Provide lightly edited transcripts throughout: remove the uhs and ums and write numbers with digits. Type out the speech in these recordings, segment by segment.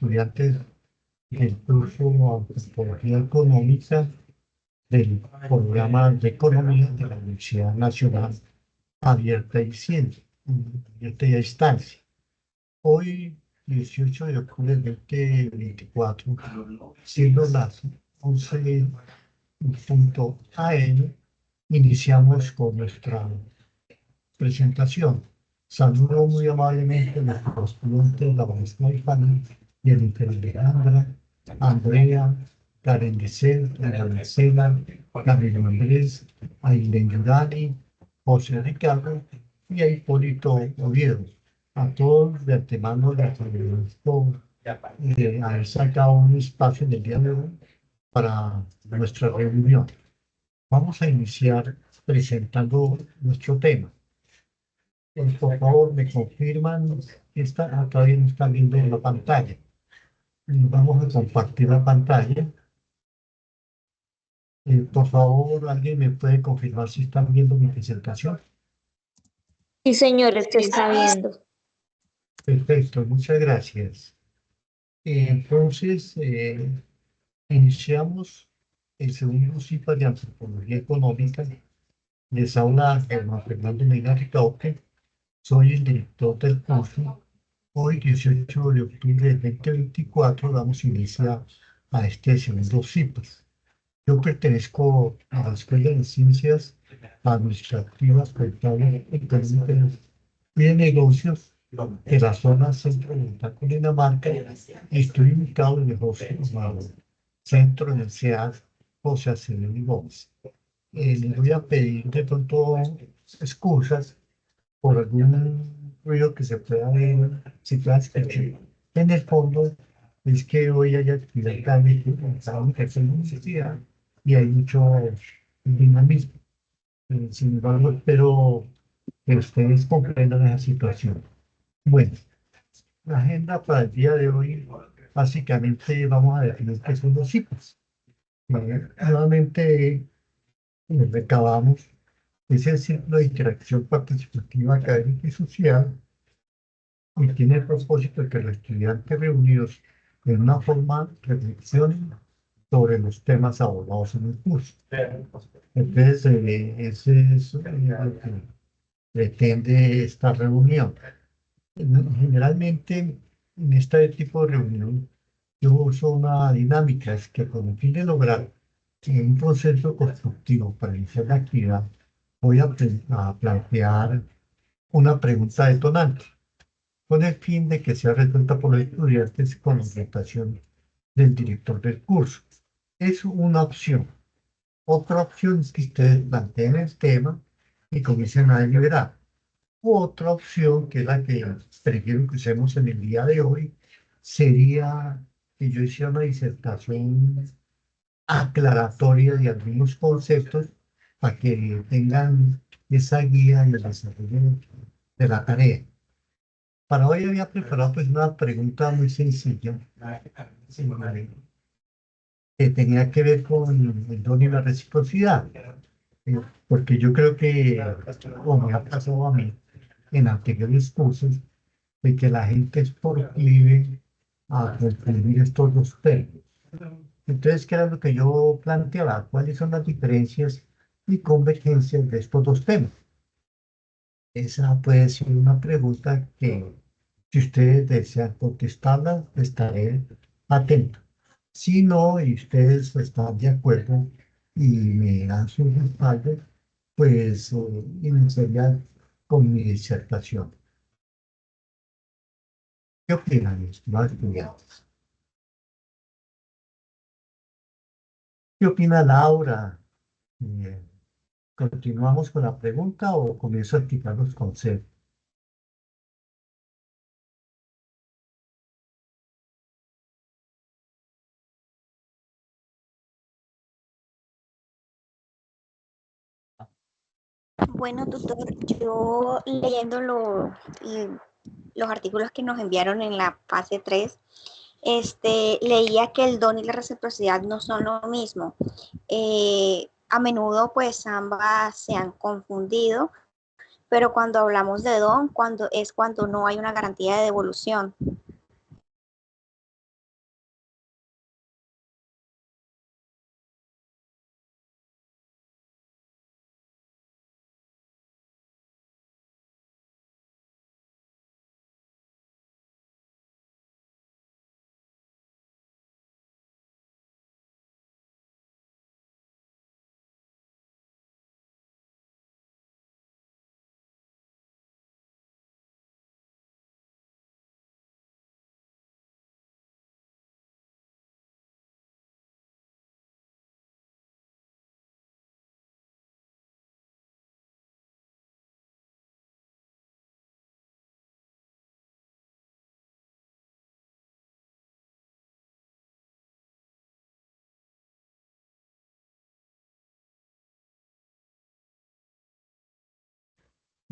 estudiantes del curso de Antropología Económica del programa de Economía de la Universidad Nacional Abierta y Ciencia, Abierta y a Distancia. Hoy, 18 de octubre del 2024, siendo las 11:00 AM, iniciamos con nuestra presentación. Saludo muy amablemente a nuestros estudiantes, la maestra Fanny, Jennifer Alejandra, Andrea, Karen Giselle, Ana Marcela, Camilo Andrés, Aileen Yudani, José Ricardo y a Hipólito Oviedo. A todos de antemano les agradezco haber sacado un espacio en el día de hoy para nuestra reunión. Vamos a iniciar presentando nuestro tema. Por favor, me confirman que todavía no están viendo la pantalla. Vamos a compartir la pantalla. Por favor, ¿alguien me puede confirmar si están viendo mi presentación? Sí, señores, se está viendo. Perfecto, muchas gracias. Entonces, iniciamos el segundo ciclo de Antropología Económica. Les habla Germán Fernando Medina Ricaurte. Soy el director del curso. Hoy, 18 de octubre del 2024, damos inicio a este segundo ciclo. Yo pertenezco a la Escuela de Ciencias Administrativas, Contables, Económicas y de Negocios de la zona centro-oriental de Dinamarca, y estoy ubicado en el Centro de Universidad José Acevedo Gómez. Les voy a pedir de pronto excusas por algún ruido que se pueda ver, si pueda escuchar. En el fondo, es que hoy hay actividad académica en la universidad y hay mucho dinamismo. Sin embargo, espero que ustedes comprendan esa situación. Bueno, la agenda para el día de hoy, básicamente vamos a definir qué son los ciclos. Nuevamente, recabamos es el ciclo de interacción participativa académica y social, y tiene el propósito de que los estudiantes reunidos en una forma reflexionen sobre los temas abordados en el curso. Entonces, ese es lo que pretende esta reunión. Generalmente, en este tipo de reunión, yo uso una dinámica, es que con el fin de lograr un proceso constructivo para iniciar la actividad, voy a plantear una pregunta detonante, con el fin de que sea resuelta por los estudiantes con la orientación del director del curso. Es una opción. Otra opción es que ustedes planteen el tema y comiencen a deliberar. Otra opción, que es la que prefiero que usemos en el día de hoy, sería que yo hiciera una disertación aclaratoria de algunos conceptos para que tengan esa guía en el desarrollo de la tarea. Para hoy había preparado pues una pregunta muy sencilla, que tenía que ver con el don y la reciprocidad, porque yo creo que, como me ha pasado a mí en anteriores cursos, de que la gente es proclive a confundir estos dos términos. Entonces, ¿qué era lo que yo planteaba? ¿Cuáles son las diferencias y convergencias de estos dos temas? Esa puede ser una pregunta que, si ustedes desean contestarla, estaré atento. Si no, y ustedes están de acuerdo y me dan su respaldo, pues iniciaría con mi disertación. ¿Qué opinan, estimados estudiantes? ¿Qué opina Laura? Eh, ¿Continuamos con la pregunta o comienzo a explicar los conceptos? Bueno, tutor, yo leyendo los artículos que nos enviaron en la fase 3, leía que el don y la reciprocidad no son lo mismo. A menudo pues ambas se han confundido, pero cuando hablamos de don, cuando no hay una garantía de devolución.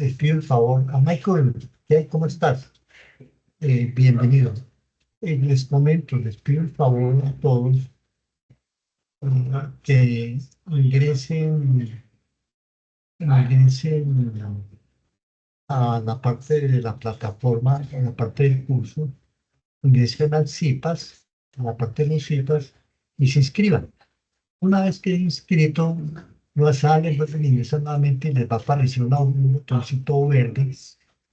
les pido el favor a Michael. ¿Cómo estás? Bienvenido. Les comento, les pido el favor a todos que ingresen, ingresen a la parte de la plataforma, a la parte del curso, ingresen al CIPAS, a la parte de los CIPAS y se inscriban. Una vez que inscrito, no salen, pues ingresan nuevamente y les va a aparecer un botoncito verde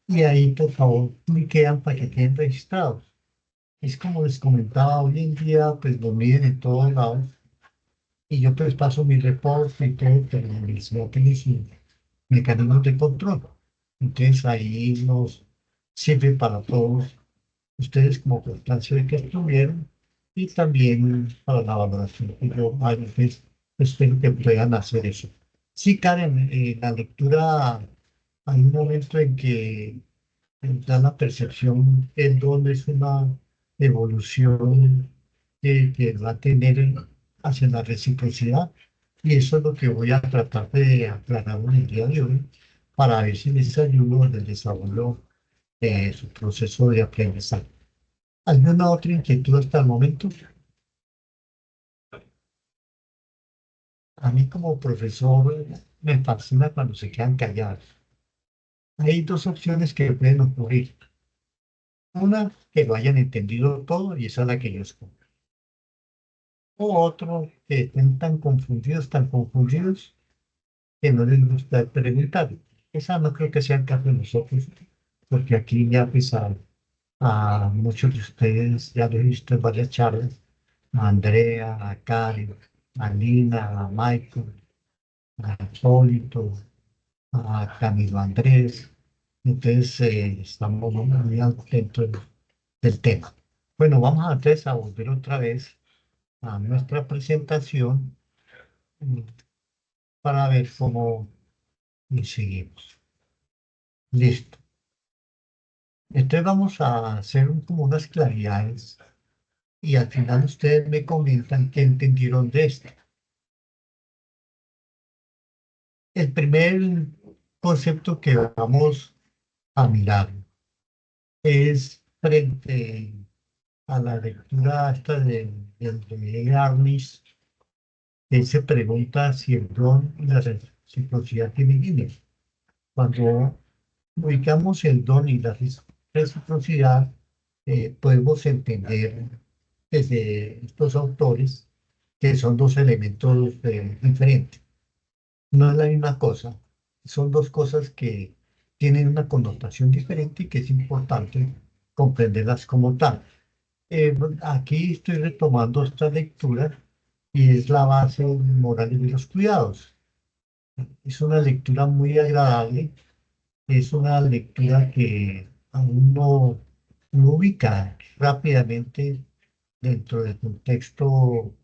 y ahí por favor cliquean para que queden registrados. Es como les comentaba, hoy en día pues lo miden en todos lados y yo pues paso mi reporte y todo, pero la universidad tiene sus mecanismos de control. Entonces ahí nos sirve para todos ustedes como constancia de que estuvieron y también para la valoración. Y yo a veces espero que puedan hacer eso. Sí, Karen, la lectura, hay un momento en que da la percepción que el don es una evolución que va a tener hacia la reciprocidad y eso es lo que voy a tratar de aclarar en el día de hoy para ver si les ayudo en el desarrollo de su proceso de aprendizaje. ¿Alguna otra inquietud hasta el momento? A mí como profesor me fascina cuando se quedan callados. Hay dos opciones que pueden ocurrir. Una, que lo hayan entendido todo y esa es la que yo escojo. O otro, que estén tan confundidos, que no les gusta preguntar. Esa no creo que sea el caso de nosotros, porque aquí ya pues a muchos de ustedes ya lo he visto en varias charlas, a Andrea, a Karen, a Lina, a Michael, a Hipólito, a Camilo Andrés. Entonces estamos muy atentos del tema. Bueno, vamos antes a volver otra vez a nuestra presentación mm, para ver cómo seguimos. Listo. Entonces vamos a hacer como unas claridades y al final ustedes me comentan qué entendieron de esto. El primer concepto que vamos a mirar es frente a la lectura esta de Arnis, él se pregunta si el don y la reciprocidad tienen límites. Cuando ubicamos el don y la reciprocidad, podemos entender desde estos autores que son dos elementos diferentes. No es la misma cosa, son dos cosas que tienen una connotación diferente y que es importante comprenderlas como tal. Aquí estoy retomando esta lectura y es la base moral de los cuidados. Es una lectura muy agradable, es una lectura que a uno lo ubica rápidamente dentro del contexto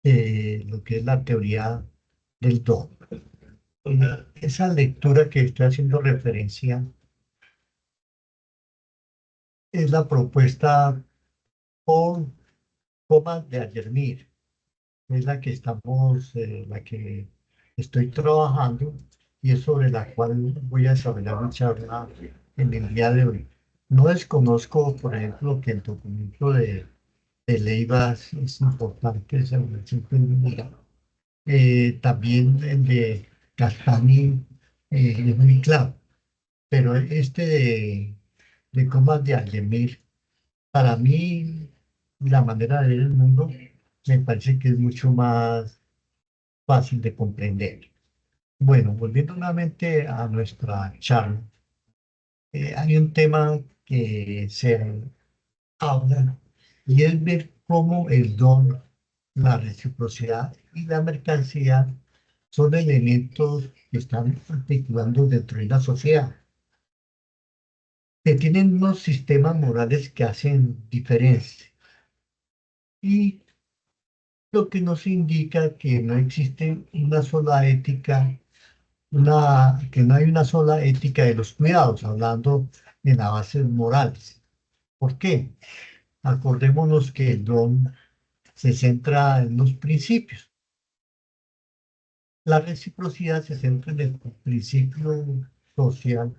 de lo que es la teoría del don. Esa lectura que estoy haciendo referencia es la propuesta por Thomas de Ayermir, es la que la que estoy trabajando y es sobre la cual voy a desarrollar mi charla en el día de hoy. No desconozco, por ejemplo, que el documento de Leibas es importante, es el siempre mira. También el de Castani es muy claro, pero este de Comas de Ayemir, para mí, la manera de ver el mundo me parece que es mucho más fácil de comprender. Bueno, volviendo nuevamente a nuestra charla, hay un tema que se habla y es ver cómo el don, la reciprocidad y la mercancía son elementos que están articulando dentro de la sociedad, que tienen unos sistemas morales que hacen diferencia y lo que nos indica que no existe una sola ética, que no hay una sola ética de los cuidados, hablando de las bases morales. ¿Por qué? Acordémonos que el don se centra en los principios. La reciprocidad se centra en el principio social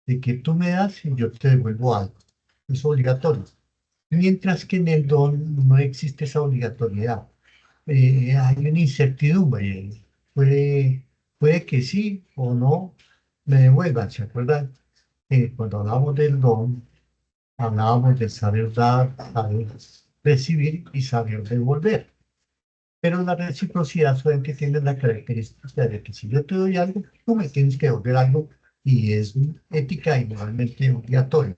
de que tú me das y yo te devuelvo algo. Es obligatorio. Mientras que en el don no existe esa obligatoriedad. Hay una incertidumbre. Puede, puede que sí o no me devuelvan. ¿Se acuerdan? Cuando hablamos del don, hablábamos de saber dar, saber recibir y saber devolver. Pero la reciprocidad solamente tiene la característica de que si yo te doy algo, tú me tienes que devolver algo y es ética y moralmente obligatorio.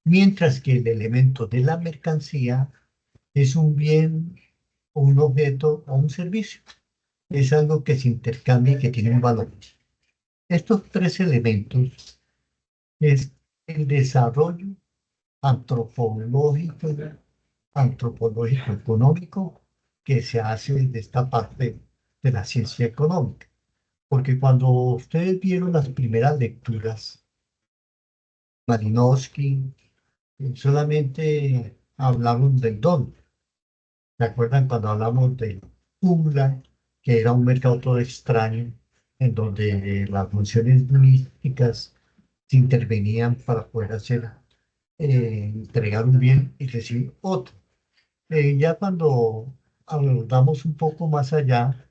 Mientras que el elemento de la mercancía es un bien o un objeto o un servicio. Es algo que se intercambia y que tiene un valor. Estos tres elementos es el desarrollo antropológico, antropológico económico que se hace desde esta parte de la ciencia económica. Porque cuando ustedes vieron las primeras lecturas, Malinowski solamente hablaron del don. ¿Se acuerdan cuando hablamos de Jungla, que era un mercado todo extraño, en donde las funciones místicas se intervenían para poder hacer, entregar un bien y recibir otro? Ya cuando abordamos un poco más allá,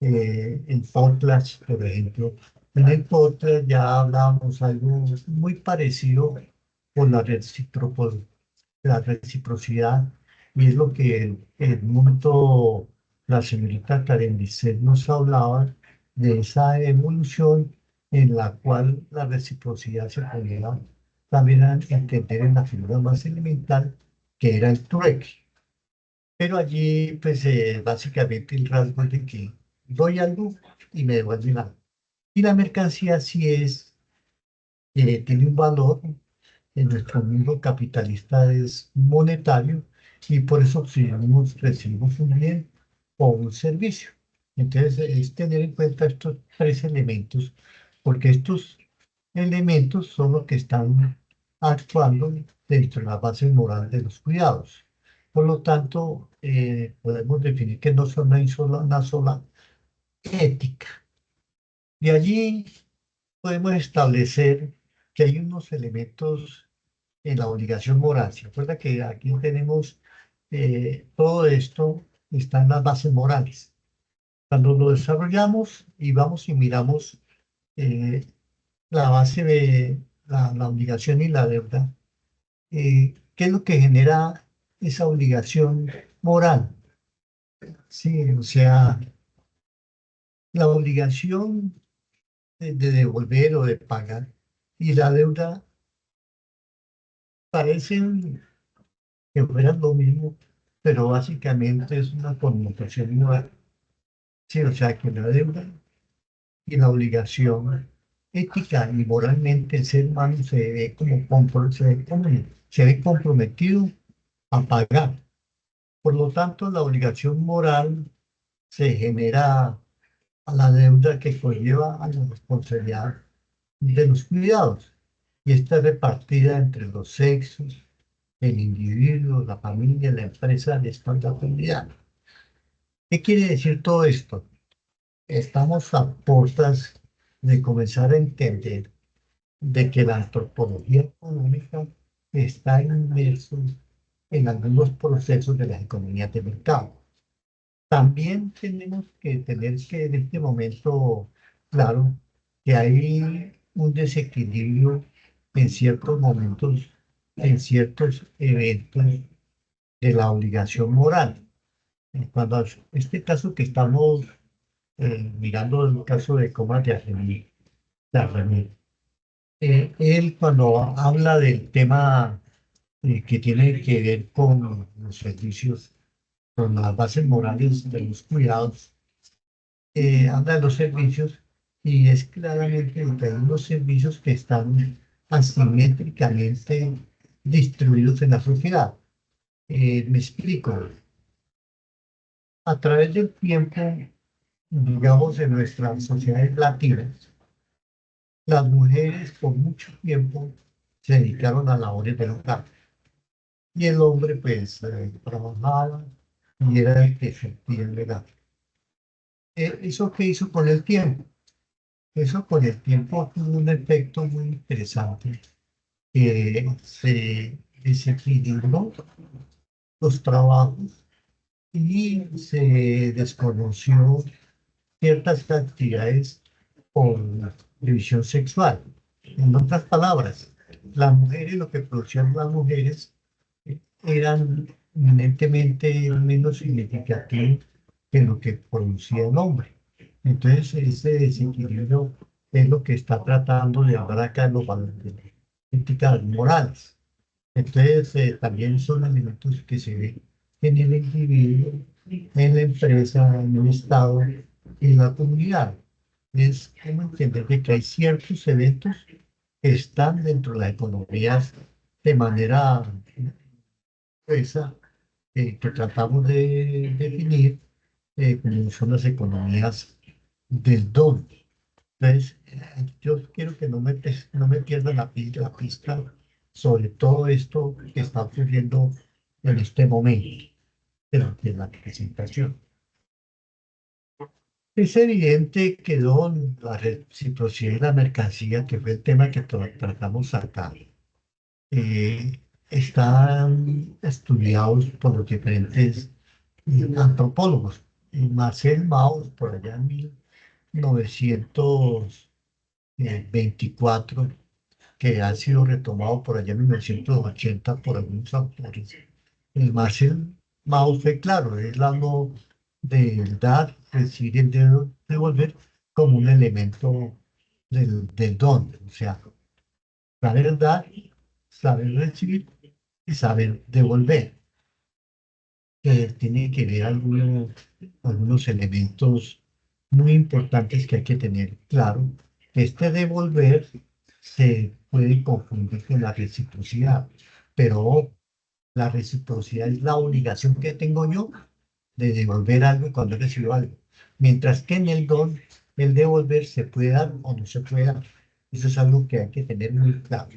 en Potlatch, por ejemplo, en el Potlatch ya hablábamos algo muy parecido con la reciprocidad, y es lo que en un momento la señorita Karen Bisset nos hablaba de esa evolución en la cual la reciprocidad se podía también entender en la figura más elemental, que era el trueque. Pero allí, pues básicamente el rasgo es de que doy algo y me devuelven algo. Y la mercancía sí tiene un valor. En nuestro mundo capitalista es monetario y por eso recibimos un bien o un servicio. Entonces, es tener en cuenta estos tres elementos, porque estos elementos son los que están actuando dentro de la base moral de los cuidados. Por lo tanto, podemos definir que no son una sola ética. De allí podemos establecer que hay unos elementos en la obligación moral. ¿Se acuerda que aquí tenemos todo esto está en las bases morales? Cuando lo desarrollamos y vamos y miramos eh, la base de la obligación y la deuda, ¿qué es lo que genera esa obligación moral? Sí, o sea, la obligación de devolver o de pagar y la deuda parecen que fueran lo mismo, pero básicamente es una connotación moral. Sí, o sea, que la deuda y la obligación ética y moralmente el ser humano se ve comprometido a pagar. Por lo tanto, la obligación moral se genera a la deuda que conlleva a la responsabilidad de los cuidados. Y está repartida entre los sexos, el individuo, la familia, la empresa, la responsabilidad. ¿Qué quiere decir todo esto? Estamos a puertas de comenzar a entender de que la antropología económica está inmerso en algunos procesos de las economías de mercado. También tenemos que tener que en este momento claro que hay un desequilibrio en ciertos momentos, en ciertos eventos de la obligación moral. Cuando este caso que estamos mirando, el caso de Comas de Arremí, él cuando habla del tema que tiene que ver con los servicios, con las bases morales de los cuidados, habla de los servicios y es claramente que hay unos servicios que están asimétricamente distribuidos en la sociedad. Me explico. A través del tiempo, digamos, en nuestras sociedades latinas, las mujeres por mucho tiempo se dedicaron a labores del hogar y el hombre pues trabajaba y era el que surtía el legado. ¿Eso qué hizo con el tiempo? Eso con el tiempo tuvo un efecto muy interesante, que se desequilibró los trabajos y se desconoció ciertas actividades por división sexual. En otras palabras, las mujeres, lo que producían las mujeres eran eminentemente menos significativos que lo que producía el hombre. Entonces, ese desequilibrio es lo que está tratando de hablar acá en los valores de éticas morales. Entonces, también son elementos que se ven en el individuo, en la empresa, en el Estado y en la comunidad. Es como entender de que hay ciertos eventos que están dentro de las economías de manera esa que tratamos de definir como son las economías del don. Entonces, yo quiero que no me pierdan la pista sobre todo esto que está ocurriendo en este momento de la presentación. Es evidente que la reciprocidad y la mercancía, que fue el tema que tratamos acá, eh, están estudiados por los diferentes antropólogos. Y Marcel Mauss, por allá en 1924, que ha sido retomado por allá en 1980 por algunos autores. El Marcel Mauss fue claro, él habló de dar, recibir y devolver como un elemento del don, o sea, saber dar, saber recibir y saber devolver. Tiene que ver algunos elementos muy importantes que hay que tener claro. Este devolver se puede confundir con la reciprocidad, pero la reciprocidad es la obligación que tengo yo de devolver algo cuando recibo algo. Mientras que en el don, el devolver se puede dar o no se puede dar. Eso es algo que hay que tener muy claro.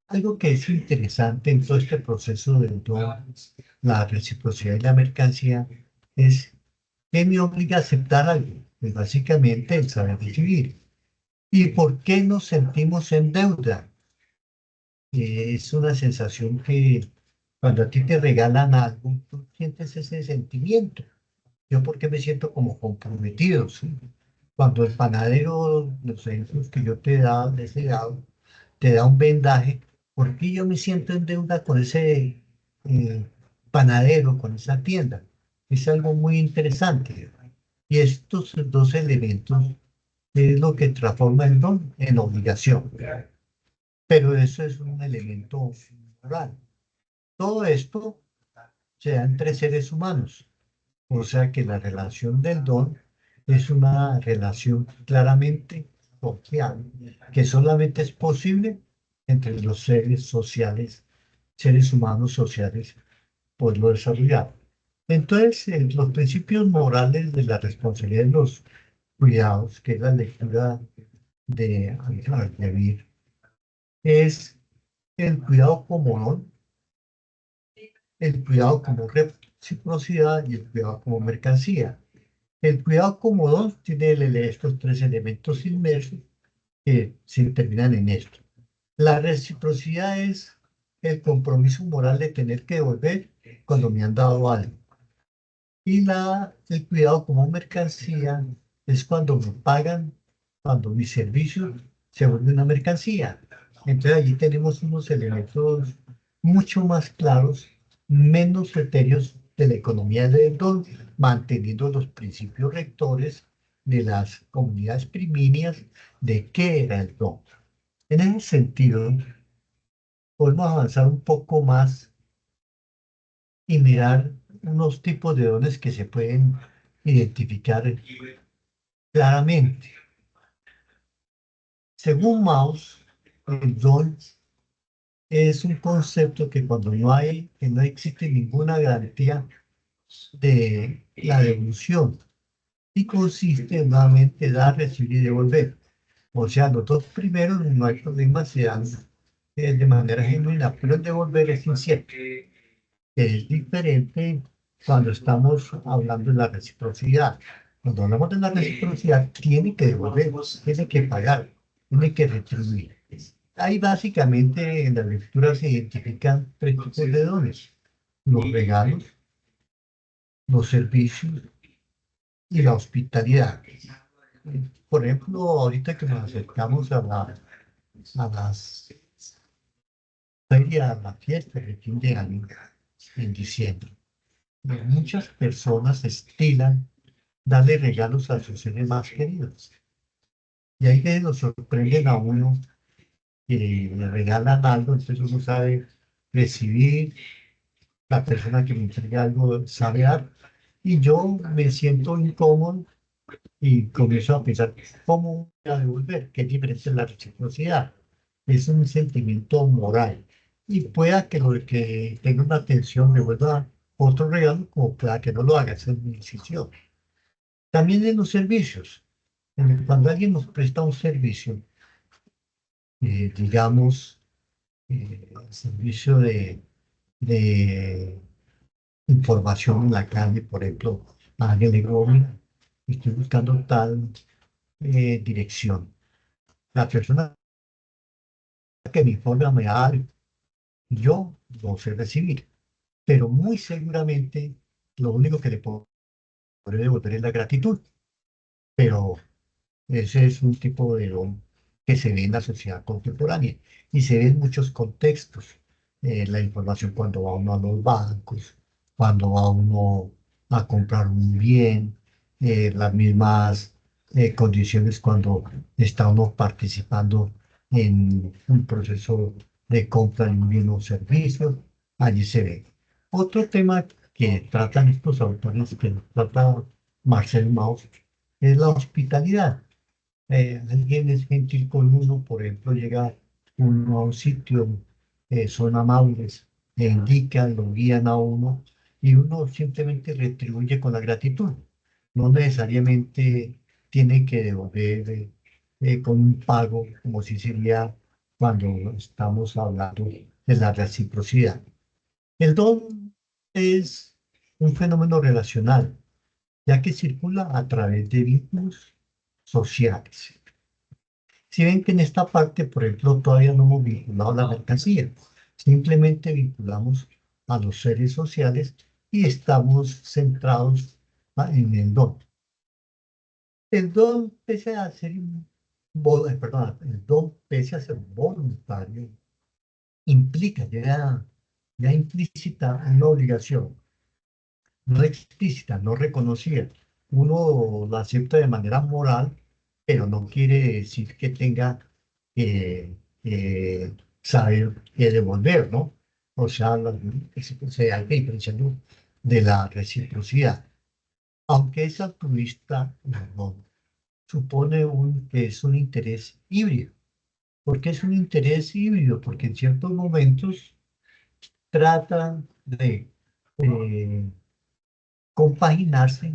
Algo que es interesante en todo este proceso del don, la reciprocidad y la mercancía, es que me obliga a aceptar algo, pues básicamente el saber recibir. ¿Y por qué nos sentimos en deuda? Es una sensación que cuando a ti te regalan algo, tú sientes ese sentimiento. Yo porque me siento como comprometido, ¿sí? Cuando el panadero, los ejemplos que yo te he dado, les he dado, te da un vendaje, ¿por qué yo me siento en deuda con ese panadero, con esa tienda? Es algo muy interesante. Y estos dos elementos es lo que transforma el don en obligación. Pero eso es un elemento moral. Todo esto se da entre seres humanos. O sea que la relación del don es una relación claramente social, que solamente es posible entre los seres sociales, seres humanos sociales, poderlo desarrollar. Entonces, los principios morales de la responsabilidad de los cuidados, que es la lectura de Al-Jaber, es el cuidado como don, el cuidado como reciprocidad y el cuidado como mercancía. El cuidado como don tiene estos tres elementos inmersos que se terminan en esto. La reciprocidad es el compromiso moral de tener que devolver cuando me han dado algo. Y el cuidado como mercancía es cuando me pagan, cuando mi servicio se vuelve una mercancía. Entonces allí tenemos unos elementos mucho más claros, menos etéreos de la economía del don, manteniendo los principios rectores de las comunidades priminias de qué era el don. En ese sentido, podemos avanzar un poco más y mirar unos tipos de dones que se pueden identificar claramente. Según Mauss, el don es un concepto que cuando que no existe ninguna garantía de la devolución y consiste en nuevamente dar, recibir y devolver. O sea, los dos primeros no hay problema, se dan de manera genuina, pero el devolver es incierto, que es diferente cuando estamos hablando de la reciprocidad. Cuando hablamos de la reciprocidad, tiene que devolver, tiene que pagar, tiene que retribuir. Ahí básicamente en la lectura se identifican tres tipos de dones: los regalos, los servicios y la hospitalidad. Por ejemplo, ahorita que nos acercamos a las ferias, a las fiestas de fin de año, en diciembre, muchas personas estilan darle regalos a sus seres más queridos. Y ahí que nos sorprenden a uno que le regalan algo, entonces uno sabe recibir, la persona que me entrega algo sabe dar. Y yo me siento incómodo y comienzo a pensar, ¿cómo voy a devolver? ¿Qué diferencia es la reciprocidad? Es un sentimiento moral. Y pueda que lo que tenga una atención devuelva otro regalo, como pueda que no lo haga, esa es mi decisión. También en los servicios. Cuando alguien nos presta un servicio, digamos, servicio de información en la calle, por ejemplo, a alguien le digo, mira, estoy buscando tal dirección. La persona que me informa me da algo, yo lo sé recibir, pero muy seguramente lo único que le puedo devolver es la gratitud. Pero ese es un tipo de don que se ve en la sociedad contemporánea y se ve en muchos contextos. La información cuando va uno a los bancos, cuando va uno a comprar un bien, las mismas condiciones cuando está uno participando en un proceso de compra de un bien o servicio, allí se ve. Otro tema que tratan estos autores, que trata Marcel Mauss, es la hospitalidad. Alguien es gentil con uno, por ejemplo, llega uno a un sitio, son amables, le indican, lo guían a uno y uno simplemente retribuye con la gratitud. No necesariamente tiene que devolver con un pago, como si sería cuando estamos hablando de la reciprocidad. El don es un fenómeno relacional, ya que circula a través de vínculos sociales. Si ven que en esta parte, por ejemplo, todavía no hemos vinculado la mercancía, simplemente vinculamos a los seres sociales y estamos centrados en el don. El don, pese a ser, perdón, el don, pese a ser voluntario, implica ya implícita una obligación, no explícita, no reconocida. Uno lo acepta de manera moral, pero no quiere decir que tenga que saber qué devolver, ¿no? O sea, hay que diferenciar de la reciprocidad. Aunque es altruista, no, supone que es un interés híbrido. ¿Por qué es un interés híbrido? Porque en ciertos momentos tratan de eh, compaginarse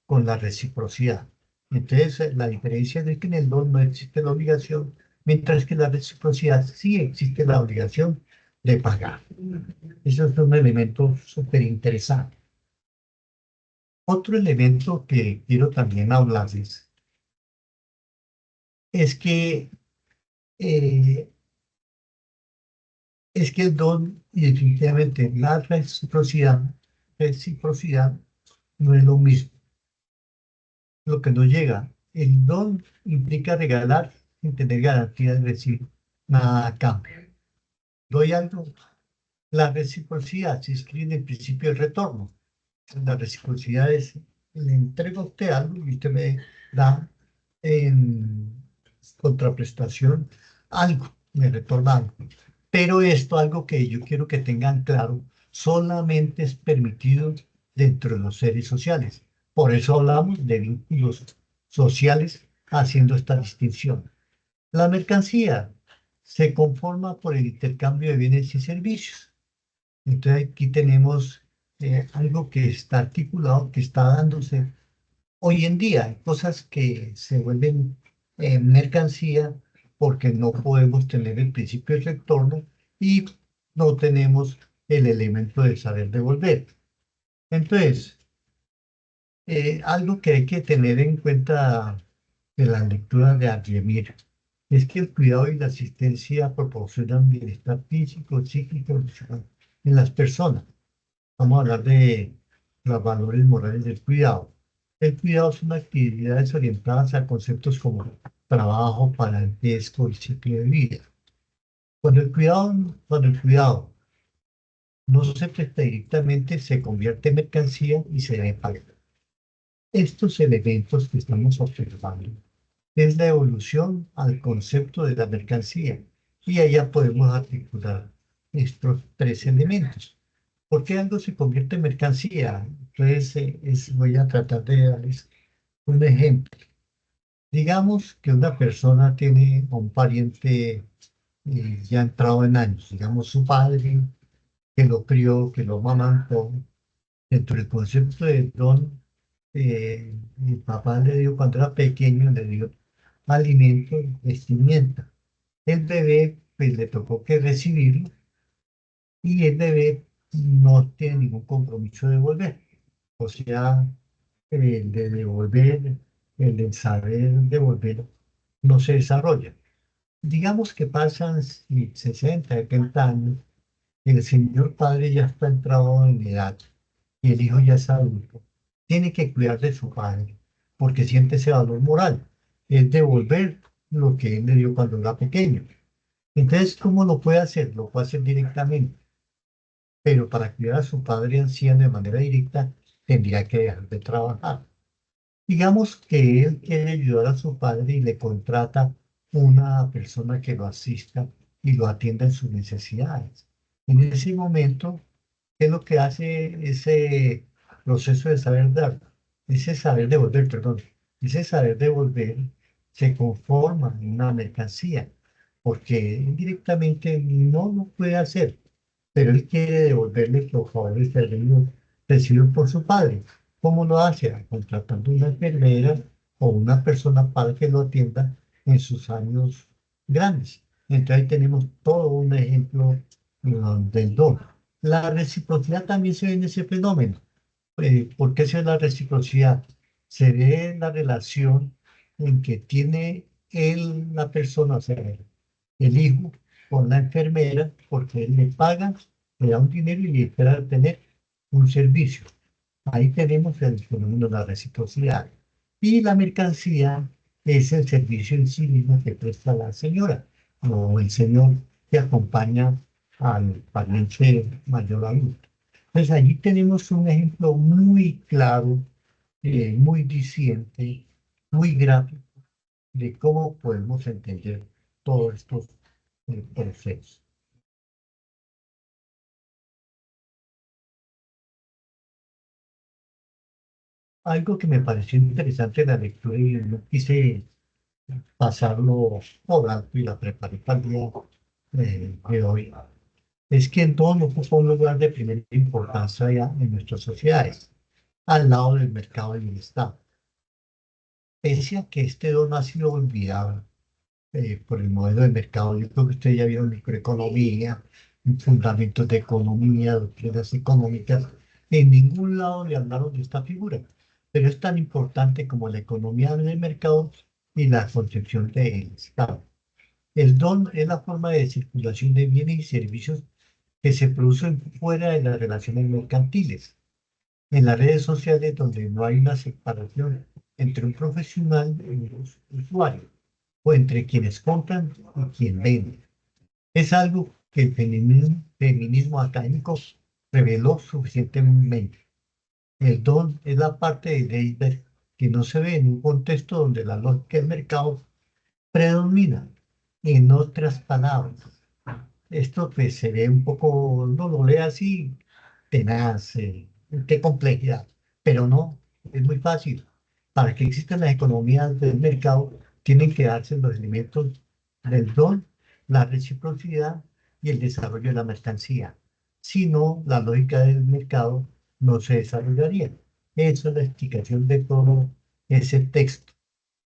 con la reciprocidad. Entonces, la diferencia es que en el don no existe la obligación, mientras que en la reciprocidad sí existe la obligación de pagar. Eso es un elemento súper interesante. Otro elemento que quiero también hablarles es que, eh, es que el don y definitivamente la reciprocidad no es lo mismo. Lo que nos llega. El don implica regalar sin tener garantía de recibir nada a cambio. Doy algo. La reciprocidad se inscribe en el principio del retorno. La reciprocidad es, le entrego a usted algo y usted me da en contraprestación algo, me retorna algo. Pero esto, algo que yo quiero que tengan claro, solamente es permitido dentro de los seres sociales. Por eso hablamos de vínculos sociales haciendo esta distinción. La mercancía se conforma por el intercambio de bienes y servicios. Entonces aquí tenemos algo que está articulado, que está dándose hoy en día. Hay cosas que se vuelven mercancía porque no podemos tener el principio de retorno y no tenemos el elemento de saber devolver. Entonces, Algo que hay que tener en cuenta de la lectura de Adlemir es que el cuidado y la asistencia proporcionan bienestar físico, psíquico, emocional en las personas. Vamos a hablar de los valores morales del cuidado. El cuidado son actividades orientadas a conceptos como trabajo, parentesco y ciclo de vida. Cuando el cuidado no se presta directamente, se convierte en mercancía y se debe pagar. Estos elementos que estamos observando es la evolución al concepto de la mercancía y allá podemos articular estos tres elementos. ¿Por qué algo se convierte en mercancía? Entonces, voy a tratar de darles un ejemplo. Digamos que una persona tiene a un pariente ya entrado en años, digamos su padre, que lo crió, que lo amamantó. Dentro del concepto de don, mi papá le dio, cuando era pequeño, le dio alimento, vestimenta. El bebé, pues le tocó que recibirlo y el bebé no tiene ningún compromiso de devolver. O sea, el de devolver, el de saber devolver, no se desarrolla. Digamos que pasan 60, 70 años, el señor padre ya está entrado en edad y el hijo ya es adulto. Tiene que cuidar de su padre porque siente ese valor moral, es devolver lo que él le dio cuando era pequeño. Entonces, ¿cómo lo puede hacer? Lo puede hacer directamente, pero para cuidar a su padre anciano de manera directa, tendría que dejar de trabajar. Digamos que él quiere ayudar a su padre y le contrata una persona que lo asista y lo atienda en sus necesidades. En ese momento, ¿qué es lo que hace ese proceso de saber dar? Ese saber devolver, perdón. Ese saber devolver se conforma en una mercancía, porque indirectamente no lo puede hacer, pero él quiere devolverle los favores terrenos recibidos por su padre. ¿Cómo lo hace? Contratando una enfermera o una persona para que lo atienda en sus años grandes. Entonces ahí tenemos todo un ejemplo del don. La reciprocidad también se ve en ese fenómeno. ¿Por qué se ve la reciprocidad? Se ve en la relación en que tiene él, la persona, o sea, el hijo, con la enfermera, porque él le paga, le da un dinero y le espera tener un servicio. Ahí tenemos el fenómeno de la reciprocidad. Y la mercancía es el servicio en sí mismo que presta la señora o el señor que acompaña al pariente mayor adulto. Entonces allí tenemos un ejemplo muy claro, muy diciente, muy gráfico de cómo podemos entender todos estos procesos. Algo que me pareció interesante en la lectura y no quise pasarlo por alto y la preparé para el día de hoy, es que el don ocupa un lugar de primera importancia ya en nuestras sociedades, al lado del mercado y del Estado. Pese a que este don ha sido olvidado por el modelo de mercado, yo creo que ustedes ya vieron microeconomía, fundamentos de economía, doctrinas económicas, en ningún lado le hablaron de esta figura, pero es tan importante como la economía del mercado y la concepción del Estado. El don es la forma de circulación de bienes y servicios que se producen fuera de las relaciones mercantiles, en las redes sociales donde no hay una separación entre un profesional y un usuario, o entre quienes compran y quien vende. Es algo que el feminismo académico reveló suficientemente. El don es la parte de Heidelberg que no se ve en un contexto donde la lógica del mercado predomina. En otras palabras, esto pues se ve un poco, no lo lee así, tenaz, qué complejidad, pero no, es muy fácil. Para que existan las economías del mercado, tienen que darse los elementos del don, la reciprocidad y el desarrollo de la mercancía. Si no, la lógica del mercado no se desarrollaría. Esa es la explicación de todo ese texto.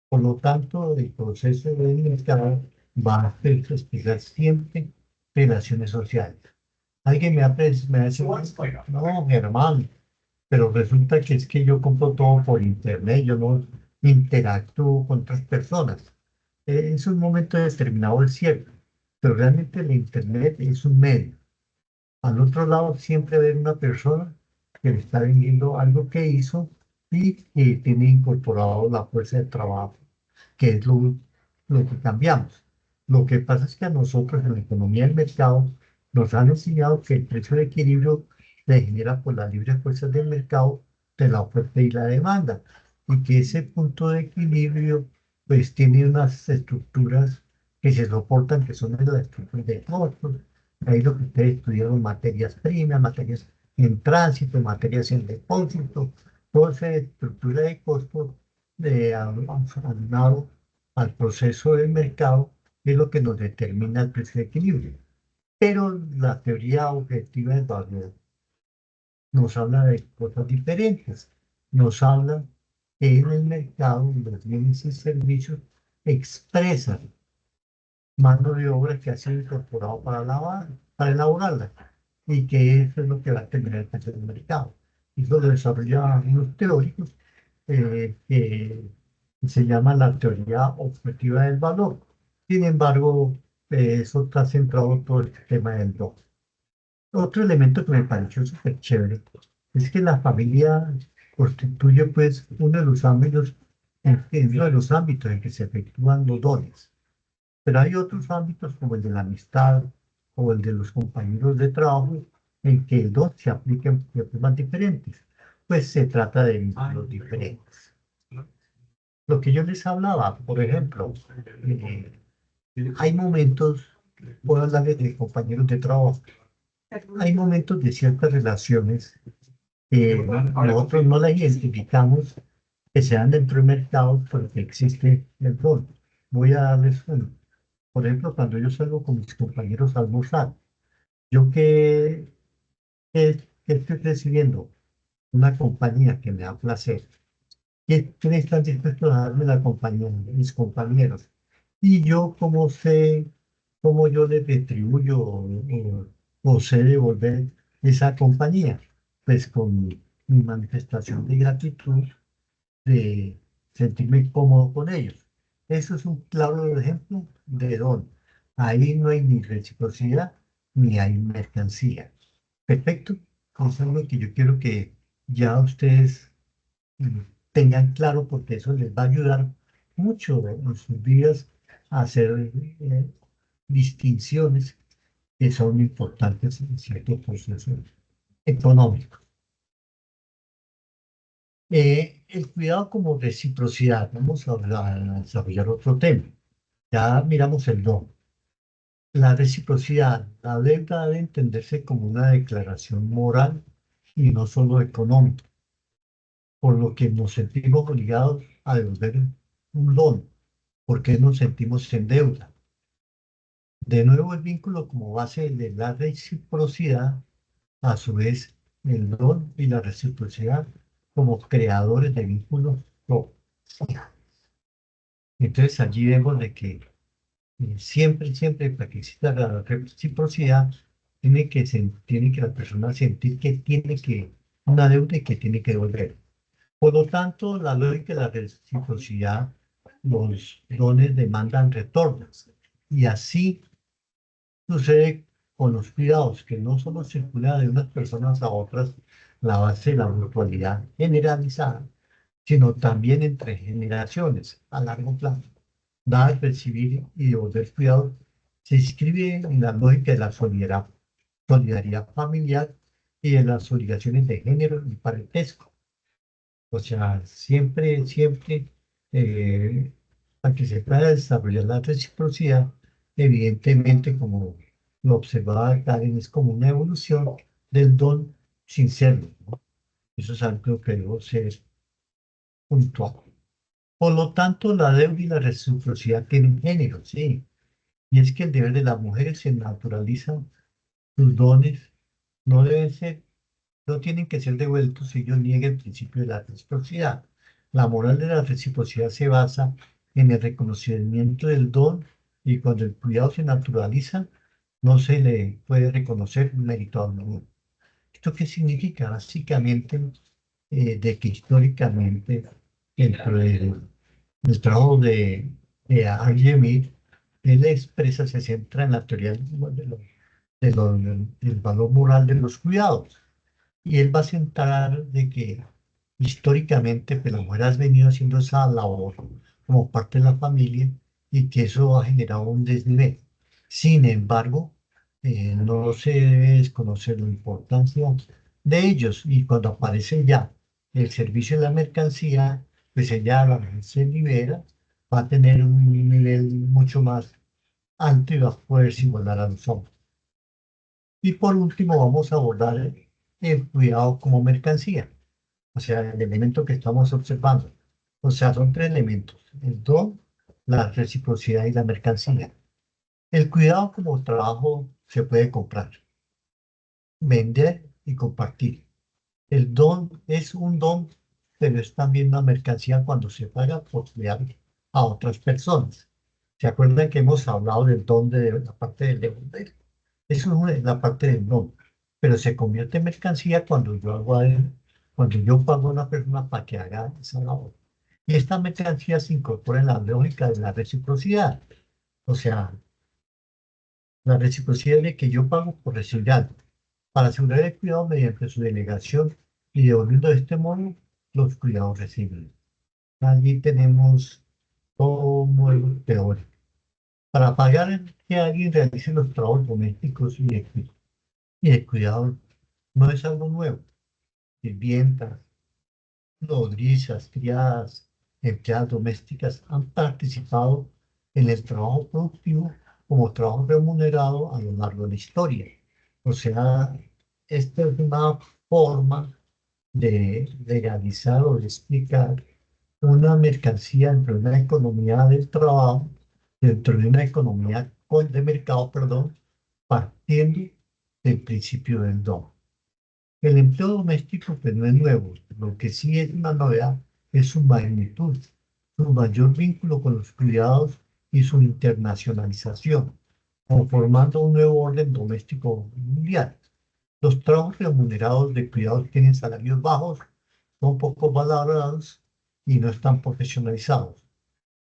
Por lo tanto, el proceso del mercado va a explicar siempre relaciones sociales. Alguien me ha dicho, no, Germán, pero resulta que es que yo compro todo por internet, yo no interactúo con otras personas. Es un momento determinado, es cierto, pero realmente el internet es un medio. Al otro lado siempre va a haber una persona que le está vendiendo algo que hizo y que tiene incorporado la fuerza de trabajo, que es lo que cambiamos. Lo que pasa es que a nosotros en la economía del mercado nos han enseñado que el precio de equilibrio se genera por las libres fuerzas del mercado de la oferta y la demanda, y que ese punto de equilibrio pues tiene unas estructuras que se soportan, que son las estructuras de costos. Ahí lo que ustedes estudiaron, materias primas, materias en tránsito, materias en depósito, toda esa estructura de costos aunado al proceso del mercado, es lo que nos determina el precio de equilibrio. Pero la teoría objetiva del valor nos habla de cosas diferentes. Nos habla que en el mercado los bienes y servicios expresan mano de obra que ha sido incorporado para elaborarla, y que eso es lo que va a terminar el precio del mercado. Y eso lo desarrollan unos teóricos que se llama la teoría objetiva del valor. Sin embargo, eso está centrado todo el tema del don. Otro elemento que me pareció súper chévere es que la familia constituye pues uno de los ámbitos, uno de los ámbitos en que se efectúan los dones. Pero hay otros ámbitos como el de la amistad o el de los compañeros de trabajo en que el don se aplica en formas diferentes. Pues se trata de vínculos diferentes. Lo que yo les hablaba, por ejemplo, eh, hay momentos, puedo hablarles de compañeros de trabajo, hay momentos de ciertas relaciones que nosotros no las identificamos, que se dan dentro del mercado porque existe el don. Voy a darles uno. Por ejemplo, cuando yo salgo con mis compañeros a almorzar, yo que estoy recibiendo una compañía que me da placer, que están dispuestos a darme la compañía, mis compañeros. Y yo, como sé, cómo yo les retribuyo o sé devolver esa compañía, pues con mi manifestación de gratitud, de sentirme cómodo con ellos. Eso es un claro ejemplo de don. Ahí no hay ni reciprocidad ni hay mercancía. Perfecto. Eso es lo que yo quiero que ya ustedes mm, tengan claro, porque eso les va a ayudar mucho en sus vidas a hacer distinciones que son importantes en ciertos procesos económicos. El cuidado como reciprocidad. Vamos a desarrollar otro tema. Ya miramos el don. La reciprocidad, la deuda debe entenderse como una declaración moral y no solo económica, por lo que nos sentimos obligados a devolver un don, porque nos sentimos en deuda. De nuevo, el vínculo como base de la reciprocidad, a su vez, el don y la reciprocidad como creadores de vínculos propios. Entonces, allí vemos de que siempre, para que exista la reciprocidad, tiene que la persona sentir que tiene que, una deuda y que tiene que devolver. Por lo tanto, la lógica de la reciprocidad, los dones demandan retornos. Y así sucede con los cuidados, que no solo circula de unas personas a otras la base de la mutualidad generalizada, sino también entre generaciones a largo plazo. Dar, recibir y devolver cuidados se inscribe en la lógica de la solidaridad familiar y de las obligaciones de género y parentesco. O sea, siempre, eh, para que se pueda desarrollar la reciprocidad, evidentemente, como lo observaba Karen, es como una evolución del don sin serlo, ¿no? Eso es algo que debo ser puntual. Por lo tanto, la deuda y la reciprocidad tienen género, sí. Y es que el deber de las mujeres se naturaliza, sus dones no deben ser, no tienen que ser devueltos si ellos niegan el principio de la reciprocidad. La moral de la reciprocidad se basa en el reconocimiento del don, y cuando el cuidado se naturaliza, no se le puede reconocer mérito alguno. ¿Esto qué significa? Básicamente, de que históricamente dentro del trabajo de Al-Yemir, él expresa, se centra en la teoría del valor moral de los cuidados. Y él va a centrar de que históricamente pues, la mujer ha venido haciendo esa labor como parte de la familia y que eso ha generado un desnivel. Sin embargo, no se debe desconocer la importancia de ellos y cuando aparece ya el servicio de la mercancía, pues ella a la vez se libera, va a tener un nivel mucho más alto y va a poder igualar a los hombres. Y por último, vamos a abordar el cuidado como mercancía, o sea, el elemento que estamos observando. O sea, son tres elementos, el don, la reciprocidad y la mercancía. El cuidado como trabajo se puede comprar, vender y compartir. El don es un don, pero es también una mercancía cuando se paga por cuidar a otras personas. ¿Se acuerdan que hemos hablado del don de la parte del devolver? Eso es la parte del don, pero se convierte en mercancía cuando yo cuando yo pago a una persona para que haga esa labor. Y esta mercancía se incorpora en la lógica de la reciprocidad. O sea, la reciprocidad de que yo pago por recibir algo, para asegurar el cuidado mediante su delegación y devolviendo de este modo los cuidados recibidos. Allí tenemos todo un modelo teórico. Para pagar que alguien realice los trabajos domésticos y de cuidado no es algo nuevo. Sirvientas, nodrizas, criadas, empleadas domésticas han participado en el trabajo productivo como trabajo remunerado a lo largo de la historia. O sea, esta es una forma de legalizar o de explicar una mercancía dentro de una economía del trabajo, dentro de una economía de mercado, perdón, partiendo del principio del don. El empleo doméstico pues, no es nuevo, lo que sí es una novedad es su magnitud, su mayor vínculo con los cuidados y su internacionalización, conformando un nuevo orden doméstico mundial. Los trabajos remunerados de cuidados tienen salarios bajos, son poco valorados y no están profesionalizados.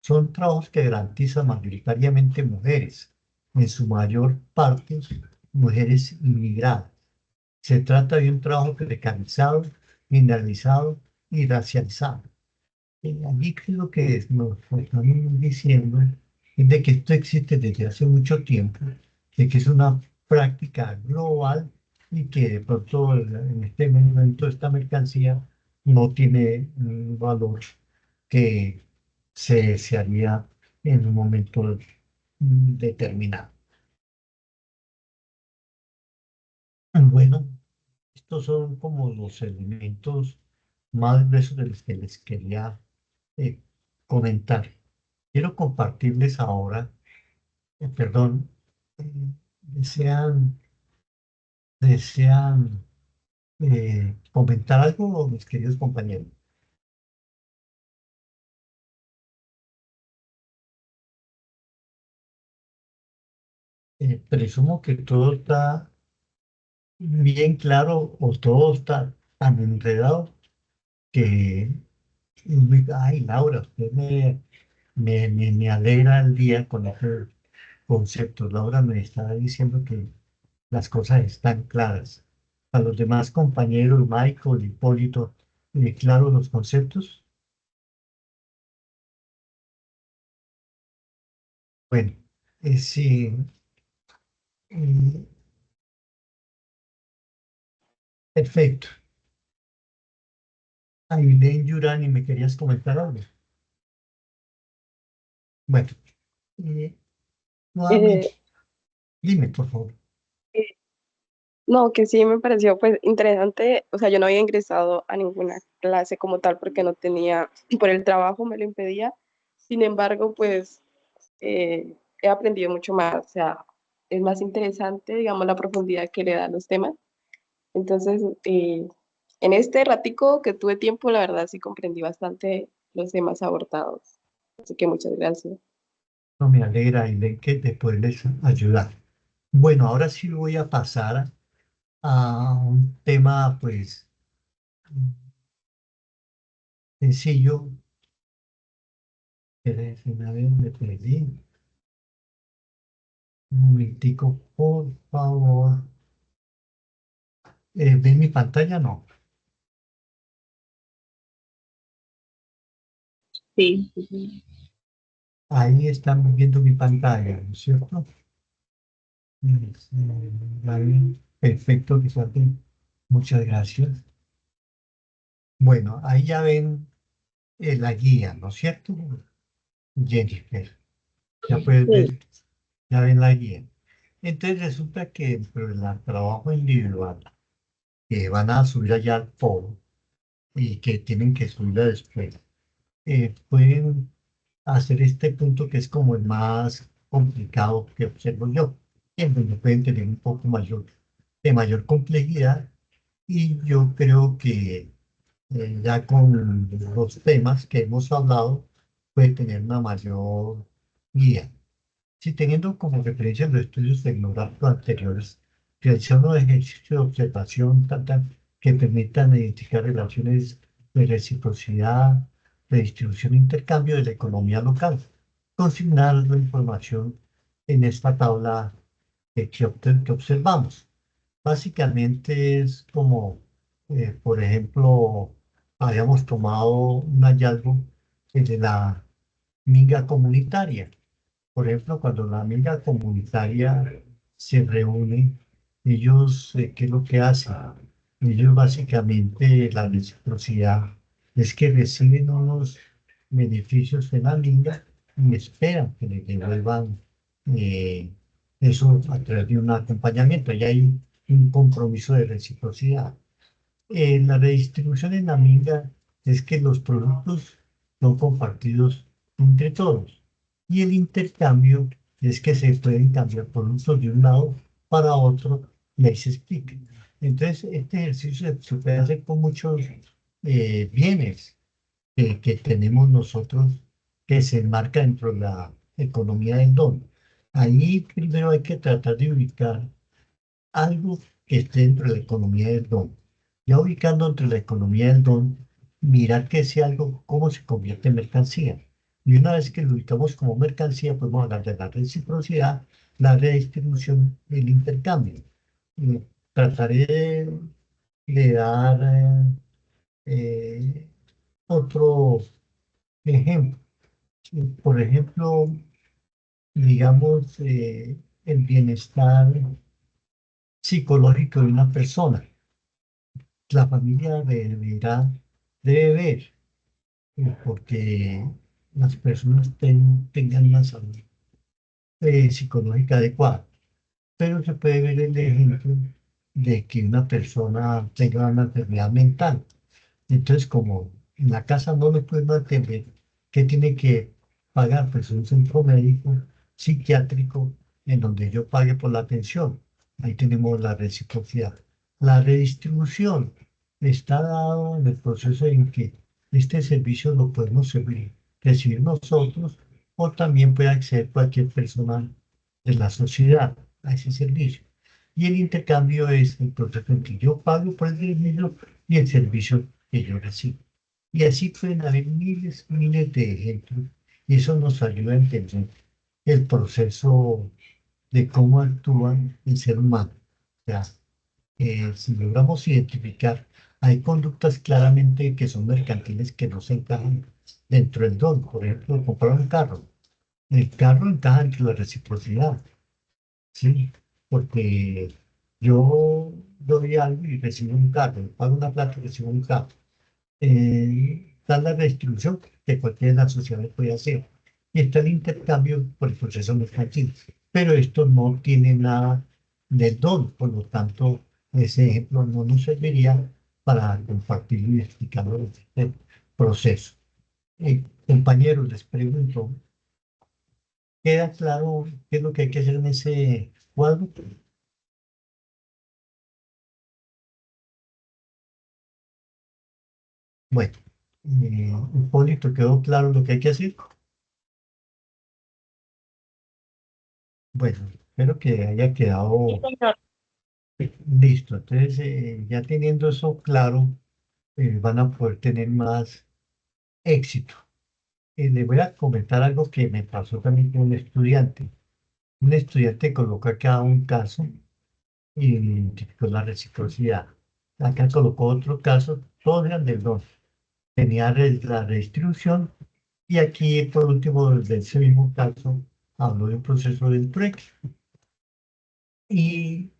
Son trabajos que garantizan mayoritariamente mujeres, en su mayor parte mujeres inmigradas. Se trata de un trabajo precarizado, mineralizado y racializado. Allí creo que nos están diciendo es de que esto existe desde hace mucho tiempo, de que es una práctica global y que de pronto en este momento esta mercancía no tiene un valor que se desearía en un momento determinado. Bueno, estos son como los elementos más gruesos de los que les quería eh, comentar. Quiero compartirles ahora, perdón, eh, desean, desean comentar algo, mis queridos compañeros. Presumo que todo está bien claro o todo está tan enredado que, ay, Laura, usted me alegra el día con ese concepto. Laura me está diciendo que las cosas están claras. A los demás compañeros, Michael, Hipólito, claro los conceptos. Bueno, sí, mm, perfecto. Ailén Yurani, ¿me querías comentar algo? Bueno, eh, nuevamente, Eh, dime, por favor. eh, no, que sí me pareció pues interesante, o sea, yo no había ingresado a ninguna clase como tal porque no tenía, por el trabajo me lo impedía, sin embargo, pues he aprendido mucho más, o sea, es más interesante, digamos, la profundidad que le dan los temas. Entonces, en este ratico que tuve tiempo, la verdad sí comprendí bastante los temas abordados. Así que muchas gracias. No me alegra, Ailén, que te puedes ayudar. Bueno, ahora sí voy a pasar a un tema, pues, sencillo. Una vez me perdí. Un momentico, por favor. ¿Ven mi pantalla? No. Sí, sí, sí. Ahí están viendo mi pantalla, ¿no es cierto? Ahí, perfecto, Lizardo. Muchas gracias. Bueno, ahí ya ven la guía, ¿no es cierto? Jennifer, ya puedes Sí. ver, ya ven la guía. Entonces resulta que dentro del trabajo individual que van a subir allá al foro y que tienen que subirla después, pueden hacer este punto que es como el más complicado que observo yo, en donde pueden tener un poco mayor, de mayor complejidad y yo creo que ya con los temas que hemos hablado puede tener una mayor guía. Si teniendo como referencia los estudios tecnográficos anteriores, realizando ejercicios de observación que permitan identificar relaciones de reciprocidad, redistribución e intercambio de la economía local, consignar la información en esta tabla que observamos. Básicamente es como, por ejemplo, habíamos tomado un hallazgo de la minga comunitaria. Por ejemplo, cuando la amiga comunitaria se reúne, ellos, ¿qué es lo que hacen? Ellos básicamente, la reciprocidad es que reciben unos beneficios de la amiga y esperan que les devuelvan eh, eso a través de un acompañamiento. Y hay un compromiso de reciprocidad. La redistribución en la minga es que los productos son compartidos entre todos. Y el intercambio es que se pueden cambiar productos de un lado para otro y ahí se explica. Entonces, este ejercicio se puede hacer con muchos bienes que tenemos nosotros que se enmarca dentro de la economía del don. Ahí primero hay que tratar de ubicar algo que esté dentro de la economía del don. Ya ubicando entre la economía del don, mirar que ese algo, cómo se convierte en mercancía. Y una vez que lo ubicamos como mercancía, podemos hablar de la reciprocidad, la redistribución y el intercambio. Y trataré de dar otro ejemplo. Por ejemplo, digamos, el bienestar psicológico de una persona. La familia debe ver, porque las personas tengan una salud psicológica adecuada. Pero se puede ver el ejemplo de que una persona tenga una enfermedad mental. Entonces, como en la casa no le pueden atender, ¿qué tiene que pagar? Pues un centro médico psiquiátrico en donde yo pague por la atención. Ahí tenemos la reciprocidad. La redistribución está dado en el proceso en que este servicio lo podemos recibir nosotros o también puede acceder cualquier persona de la sociedad a ese servicio. Y el intercambio es el proceso en que yo pago por el servicio y el servicio que yo recibo. Y así pueden haber miles, miles de ejemplos y eso nos ayuda a entender el proceso de cómo actúa el ser humano. O sea, si logramos identificar, hay conductas claramente que son mercantiles que no se encajan dentro del don. Por ejemplo, comprar un carro. El carro encaja entre la reciprocidad, ¿sí? Porque yo doy algo y recibo un carro, pago una plata y recibo un carro. Está la redistribución que cualquiera de las sociedades puede hacer. Y está el intercambio por el proceso mercantil. Pero esto no tiene nada del don, por lo tanto, ese ejemplo no nos serviría para compartirlo y explicarlo el proceso. Compañeros, les pregunto, ¿queda claro qué es lo que hay que hacer en ese cuadro? Bueno, Hipólito, ¿quedó claro lo que hay que hacer? Bueno, espero que haya Sí, quedado señor. listo. Entonces, ya teniendo eso claro, van a poder tener más éxito. Le voy a comentar algo que me pasó también con un estudiante. Un estudiante colocó acá un caso y identificó la reciprocidad. Acá colocó otro caso, todos eran del 2. Tenía la redistribución y aquí, por último, de ese mismo caso, habló de un proceso del trueque y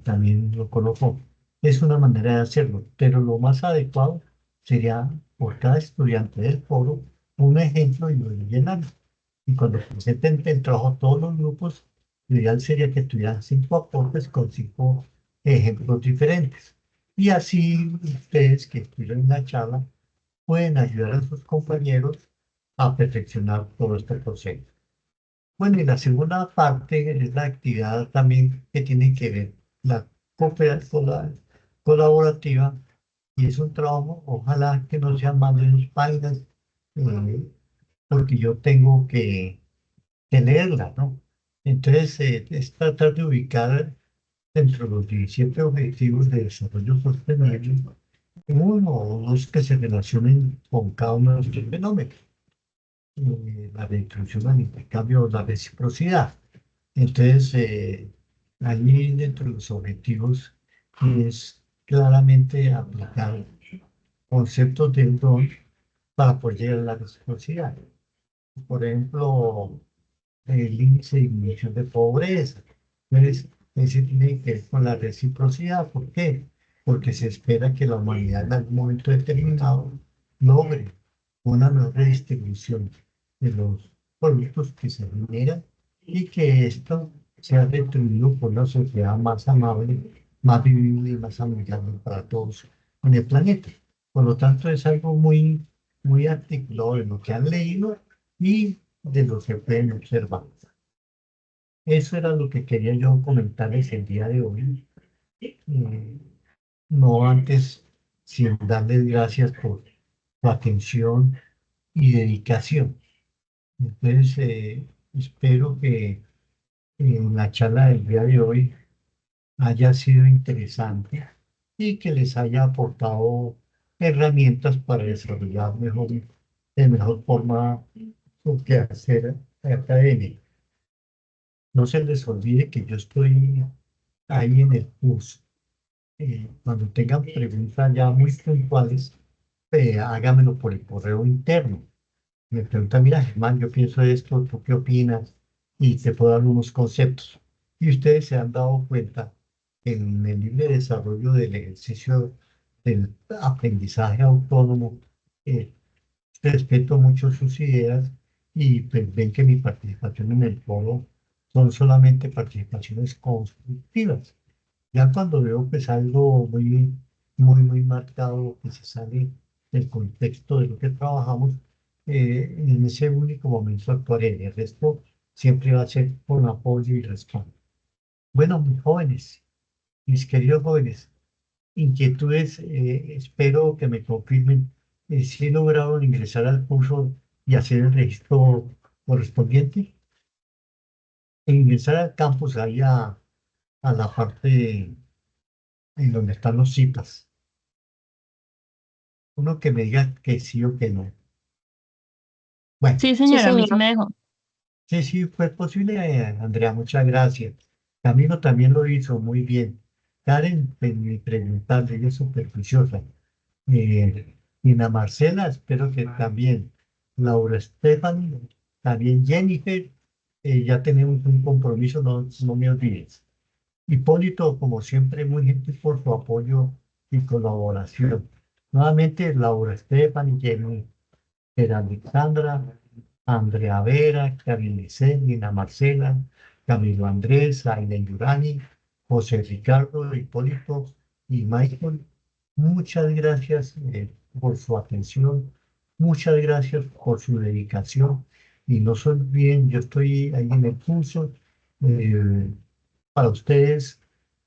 también lo colocó. Es una manera de hacerlo, pero lo más adecuado sería por cada estudiante del foro un ejemplo y lo llenan. Y cuando presenten el trabajo a todos los grupos, lo ideal sería que tuvieran 5 aportes con 5 ejemplos diferentes. Y así ustedes que estuvieron en la charla pueden ayudar a sus compañeros a perfeccionar todo este proceso. Bueno, y la segunda parte es la actividad también que tiene que ver la colaborativa y es un trabajo, ojalá que no sean más de 2 páginas, eh, porque yo tengo que leerla, ¿no? Entonces, es tratar de ubicar dentro de los 17 objetivos de desarrollo sostenible uno o dos que se relacionen con cada uno de estos fenómenos. La redistribución, el intercambio, la reciprocidad. Entonces, allí dentro de los objetivos es claramente aplicar conceptos del don para poder llegar a la reciprocidad. Por ejemplo, el índice de disminución de pobreza. Entonces, ese tiene que ver con la reciprocidad. ¿Por qué? Porque se espera que la humanidad en algún momento determinado logre una mejor redistribución de los productos que se generan y que esto sea retribuido por una sociedad más amable, más vivible y más amigable para todos en el planeta. Por lo tanto, es algo muy, muy articulado de lo que han leído y de lo que pueden observar. Eso era lo que quería yo comentarles el día de hoy. Eh, no antes, sin darles gracias por su atención y dedicación. Entonces, espero que la charla del día de hoy haya sido interesante y que les haya aportado herramientas para desarrollar mejor, de mejor forma su quehacer académico. No se les olvide que yo estoy ahí en el curso. Cuando tengan preguntas ya muy puntuales, hágamelo por el correo interno. Me pregunta, mira, Germán, yo pienso esto, ¿tú qué opinas? Y te puedo dar unos conceptos. Y ustedes se han dado cuenta que en el libre desarrollo del ejercicio del aprendizaje autónomo, eh, respeto mucho sus ideas y pues ven que mi participación en el foro son solamente participaciones constructivas. Ya cuando veo pues algo muy, muy, muy marcado que se sale del contexto de lo que trabajamos, en ese único momento actuaré. El resto siempre va a ser con apoyo y respaldo. Bueno, mis jóvenes, mis queridos jóvenes, inquietudes, espero que me confirmen si lograron ingresar al curso y hacer el registro correspondiente. E ingresar al campus ahí a la parte en donde están los citas. Uno que me diga que sí o que no. Bueno, Sí, Sí, señora, a mí sí señor. me dejó. sí, sí, fue posible, Andrea, muchas gracias. Camilo también lo hizo muy bien. Karen, pues, ni preguntarle, ella es súper juiciosa. Nina Marcela, espero que también. Laura Stephanie, también Jennifer, ya tenemos un compromiso, no, no me olvides. Hipólito, como siempre, muy gentil por su apoyo y colaboración. Nuevamente, Laura Stephanie, Jennifer Alexandra, Andrea Vera, Karen Licen, Nina Marcela, Camilo Andrés, Aileen Yurani, José Ricardo, Hipólito y Michael. Muchas gracias por su atención, muchas gracias por su dedicación y no se olviden, yo estoy ahí en el curso. eh, para ustedes,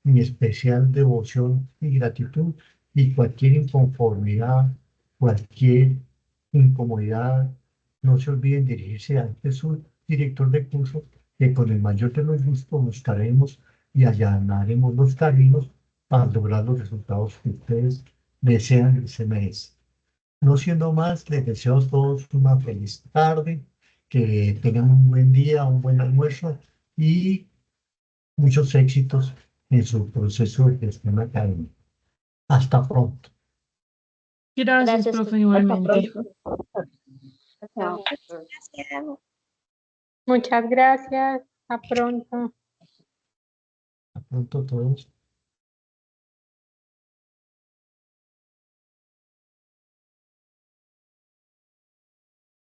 mi especial devoción y gratitud y cualquier inconformidad, cualquier incomodidad, no se olviden dirigirse ante su director de curso, que con el mayor de los gustos buscaremos y allanaremos los caminos para lograr los resultados que ustedes desean y se merecen. No siendo más, les deseo a todos una feliz tarde, que tengan un buen día, un buen almuerzo y muchos éxitos en su proceso de gestión académica. Hasta pronto. Gracias, Gracias, profe, tutor. igualmente. Chao. Gracias. Muchas gracias. Hasta pronto. Hasta pronto todos.